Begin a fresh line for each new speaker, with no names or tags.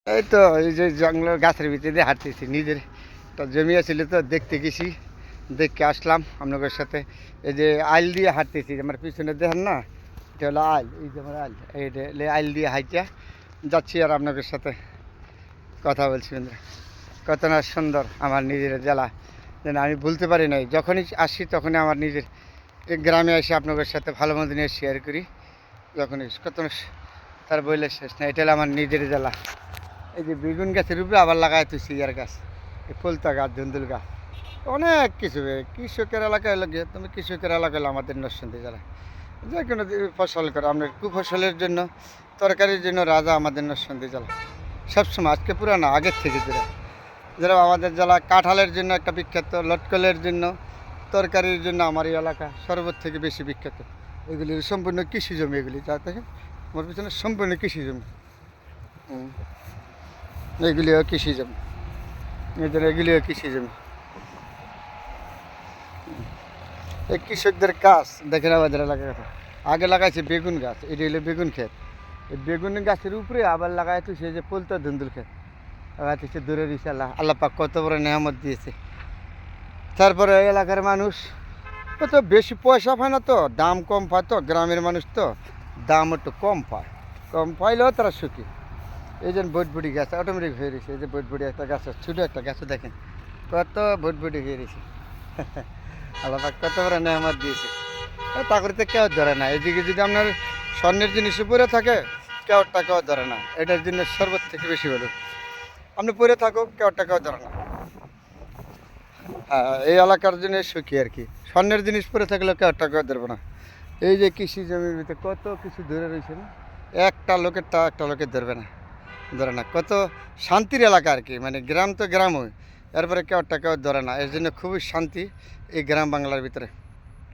এই তো এই যে জঙ্গলের গাছের ভিতরে দিয়ে হাঁটতেছি, নিজের একটা জমি আছিল তো দেখতে গেছি, দেখে আসলাম আপনাদের সাথে। এই যে আইল দিয়ে হাঁটতেছি, আমার পিছনে দেখেন না, এটা হলো আইল, এই যে আমার আইল, এই আইল দিয়ে হাইটা যাচ্ছি আর আপনাদের সাথে কথা বলছি। বন্ধুরা, কত না সুন্দর আমার নিজের জেলা, যেন আমি ভুলতে পারি নাই। যখনই আসি তখনই আমার নিজের গ্রামে এসে আপনাদের সাথে ভালো মন্দ নিয়ে শেয়ার করি। যখনই কত না তার বইলে শেষ না। এটা হলো আমার নিজের জেলা। এই যে বেগুন গাছের উপরে আবার লাগাই তুই ইয়ার গাছ, এই ফুলতা গাছ, ধুন্দুল গাছ, অনেক কিছু। কৃষকের এলাকায় লাগে, তুমি কৃষকের এলাকায় হলো আমাদের নরসিংদী জেলা। যে কোনো ফসল করে আপনার কুফসলের জন্য, তরকারির জন্য রাজা আমাদের নরসিংদী জেলা সবসময়। আজকে পুরো না, আগের থেকে যেটা যেরকম আমাদের জেলা কাঁঠালের জন্য একটা বিখ্যাত, লটকলের জন্য, তরকারির জন্য আমার এই এলাকা সর্বত থেকে বেশি বিখ্যাত। এগুলি সম্পূর্ণ কৃষি জমি, এগুলি যা দেখেন আমার পিছনে সম্পূর্ণ কৃষি জমি। এগুলিও কৃষি জমি, এগুলিও কৃষি জমি। এই কৃষকদের কাজ দেখেন আমাদের এলাকার। আগে লাগাইছে বেগুন গাছ, এটি হলো বেগুন ক্ষেত। এই বেগুন গাছের উপরে আবার লাগাইতো সে যে পলতা ধুন্দুল ক্ষেত লাগাইতেছে। দূরের ইশাল্লাহ, আল্লাহ পাক কত বড় নেয়ামত দিয়েছে। তারপরে এই এলাকার মানুষ তো বেশি পয়সা পায় না, তো দাম কম পায়, তো গ্রামের মানুষ তো দাম একটু কম পায়, কম পাইলেও তারা সুখী। এই যে বটবুটি গাছ অটোমেটিক হয়ে রয়েছে, এই যে বটবুটি একটা গাছ, ছোটো একটা গাছও দেখেন কত বটবুটি হয়ে রয়েছে। আল্লাহ পাক কত বড় নেয়ামত দিয়েছে, তা করতে কেউ ধরে না। এদিকে যদি আপনার স্বর্ণের জিনিস পরে থাকে, কেউ টাকাও ধরে না। এটার জন্য সর্বত থেকে বেশি ভালো আপনি পরে থাকুক, কেউ টাকাও ধরে না। হ্যাঁ, এই এলাকার জন্য সুখী আর কি। স্বর্ণের জিনিস পরে থাকলেও কেউ টাকাও ধরবে না। এই যে কৃষি জমির ভিতরে কত কিছু ধরে রয়েছে না, একটা লোকের তা একটা লোকের ধরবে না, ধরে না। কত শান্তির এলাকা আর কি, মানে গ্রাম তো গ্রামই, এরপরে কেউ টাকাও ধরে না। এর জন্য খুবই শান্তি এই গ্রাম বাংলার ভিতরে।